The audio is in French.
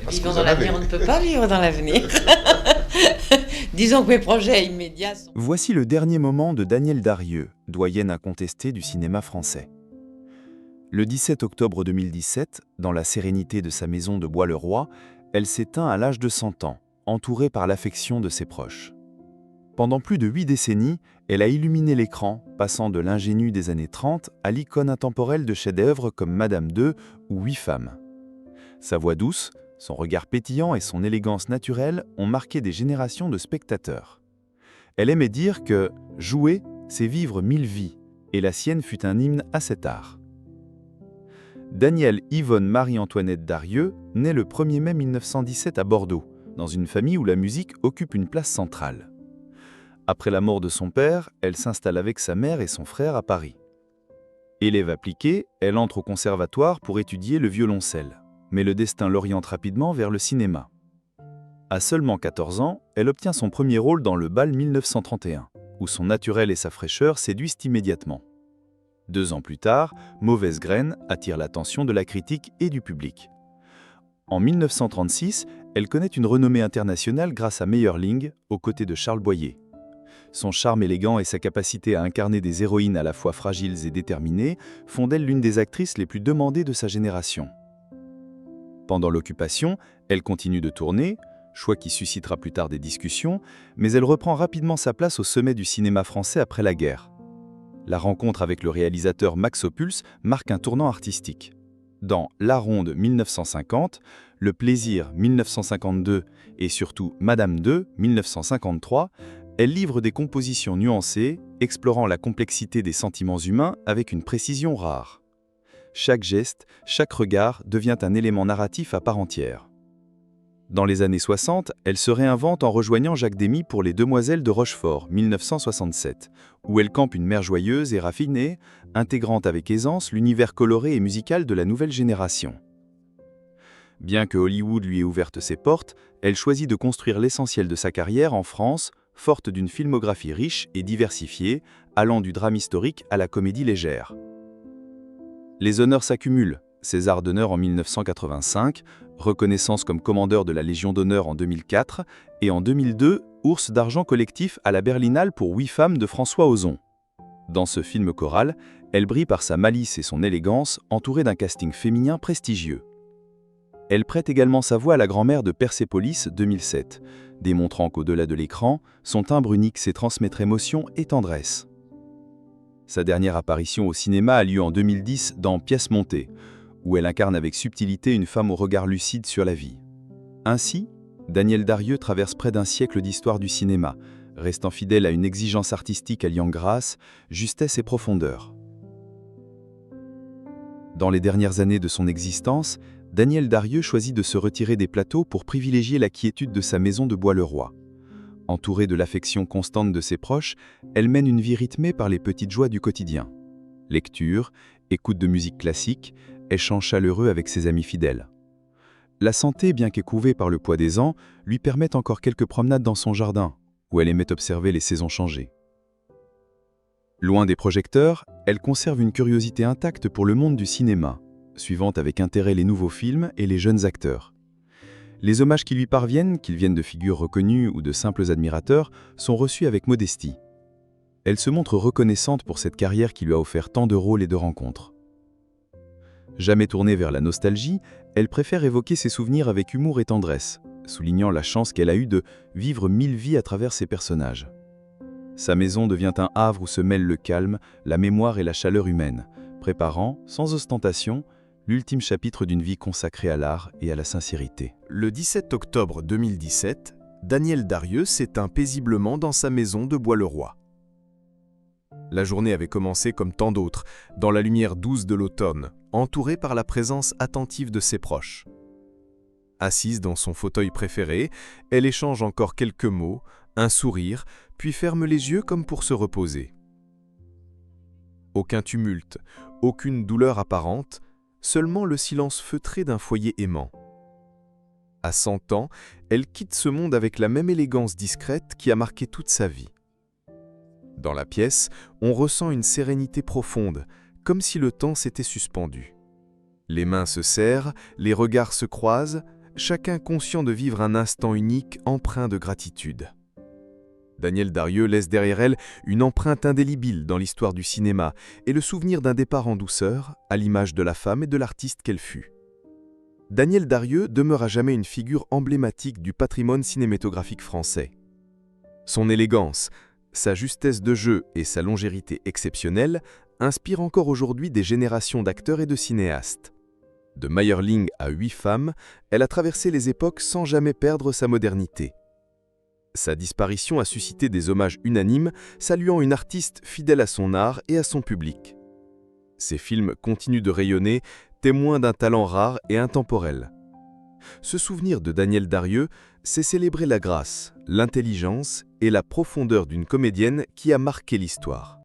parce que Vivons vous dans en avez. l'avenir, on ne peut pas vivre dans l'avenir. Disons que mes projets immédiats sont... Voici le dernier moment de Danielle Darieux, doyenne incontestée du cinéma français. Le 17 octobre 2017, dans la sérénité de sa maison de Bois-le-Roi, elle s'éteint à l'âge de 100 ans, entourée par l'affection de ses proches. Pendant plus de 8 décennies, elle a illuminé l'écran, passant de l'ingénue des années 30 à l'icône intemporelle de chefs-d'œuvre comme Madame II ou 8 femmes. Sa voix douce, son regard pétillant et son élégance naturelle ont marqué des générations de spectateurs. Elle aimait dire que « jouer, c'est vivre 1000 vies », et la sienne fut un hymne à cet art. Danielle Yvonne Marie-Antoinette Darieux naît le 1er mai 1917 à Bordeaux, dans une famille où la musique occupe une place centrale. Après la mort de son père, elle s'installe avec sa mère et son frère à Paris. Élève appliquée, elle entre au conservatoire pour étudier le violoncelle, mais le destin l'oriente rapidement vers le cinéma. À seulement 14 ans, elle obtient son premier rôle dans Le Bal 1931, où son naturel et sa fraîcheur séduisent immédiatement. 2 ans plus tard, Mauvaise graine attire l'attention de la critique et du public. En 1936, elle connaît une renommée internationale grâce à Meyerling, aux côtés de Charles Boyer. Son charme élégant et sa capacité à incarner des héroïnes à la fois fragiles et déterminées font d'elle l'une des actrices les plus demandées de sa génération. Pendant l'Occupation, elle continue de tourner, choix qui suscitera plus tard des discussions, mais elle reprend rapidement sa place au sommet du cinéma français après la guerre. La rencontre avec le réalisateur Max Ophüls marque un tournant artistique. Dans La Ronde 1950, Le Plaisir 1952 et surtout Madame II 1953, elle livre des compositions nuancées, explorant la complexité des sentiments humains avec une précision rare. Chaque geste, chaque regard devient un élément narratif à part entière. Dans les années 60, elle se réinvente en rejoignant Jacques Demy pour Les Demoiselles de Rochefort, 1967, où elle campe une mère joyeuse et raffinée, intégrant avec aisance l'univers coloré et musical de la nouvelle génération. Bien que Hollywood lui ait ouverte ses portes, elle choisit de construire l'essentiel de sa carrière en France, forte d'une filmographie riche et diversifiée, allant du drame historique à la comédie légère. Les honneurs s'accumulent. César d'honneur en 1985, reconnaissance comme commandeur de la Légion d'honneur en 2004 et en 2002, Ours d'argent collectif à la Berlinale pour 8 femmes de François Ozon. Dans ce film choral, elle brille par sa malice et son élégance, entourée d'un casting féminin prestigieux. Elle prête également sa voix à la grand-mère de Persépolis 2007, démontrant qu'au-delà de l'écran, son timbre unique sait transmettre émotion et tendresse. Sa dernière apparition au cinéma a lieu en 2010 dans Pièce montée, où elle incarne avec subtilité une femme au regard lucide sur la vie. Ainsi, Danielle Darieux traverse près d'un siècle d'histoire du cinéma, restant fidèle à une exigence artistique alliant grâce, justesse et profondeur. Dans les dernières années de son existence, Danielle Darieux choisit de se retirer des plateaux pour privilégier la quiétude de sa maison de Bois-le-Roi. Entourée de l'affection constante de ses proches, elle mène une vie rythmée par les petites joies du quotidien. Lecture, écoute de musique classique, échange chaleureux avec ses amis fidèles. La santé, bien qu'écouvée par le poids des ans, lui permet encore quelques promenades dans son jardin, où elle aimait observer les saisons changer. Loin des projecteurs, elle conserve une curiosité intacte pour le monde du cinéma, suivant avec intérêt les nouveaux films et les jeunes acteurs. Les hommages qui lui parviennent, qu'ils viennent de figures reconnues ou de simples admirateurs, sont reçus avec modestie. Elle se montre reconnaissante pour cette carrière qui lui a offert tant de rôles et de rencontres. Jamais tournée vers la nostalgie, elle préfère évoquer ses souvenirs avec humour et tendresse, soulignant la chance qu'elle a eue de vivre 1000 vies à travers ses personnages. Sa maison devient un havre où se mêlent le calme, la mémoire et la chaleur humaine, préparant, sans ostentation, l'ultime chapitre d'une vie consacrée à l'art et à la sincérité. Le 17 octobre 2017, Danielle Darieux s'éteint paisiblement dans sa maison de Bois-le-Roi. La journée avait commencé comme tant d'autres, dans la lumière douce de l'automne, entourée par la présence attentive de ses proches. Assise dans son fauteuil préféré, elle échange encore quelques mots, un sourire, puis ferme les yeux comme pour se reposer. Aucun tumulte, aucune douleur apparente, seulement le silence feutré d'un foyer aimant. À 100 ans, elle quitte ce monde avec la même élégance discrète qui a marqué toute sa vie. Dans la pièce, on ressent une sérénité profonde, comme si le temps s'était suspendu. Les mains se serrent, les regards se croisent, chacun conscient de vivre un instant unique empreint de gratitude. Danielle Darrieux laisse derrière elle une empreinte indélébile dans l'histoire du cinéma et le souvenir d'un départ en douceur, à l'image de la femme et de l'artiste qu'elle fut. Danielle Darrieux demeure à jamais une figure emblématique du patrimoine cinématographique français. Son élégance, sa justesse de jeu et sa longévité exceptionnelle inspirent encore aujourd'hui des générations d'acteurs et de cinéastes. De Mayerling à 8 femmes, elle a traversé les époques sans jamais perdre sa modernité. Sa disparition a suscité des hommages unanimes, saluant une artiste fidèle à son art et à son public. Ses films continuent de rayonner, témoins d'un talent rare et intemporel. Se souvenir de Danielle Darrieux, c'est célébrer la grâce, l'intelligence et la profondeur d'une comédienne qui a marqué l'histoire.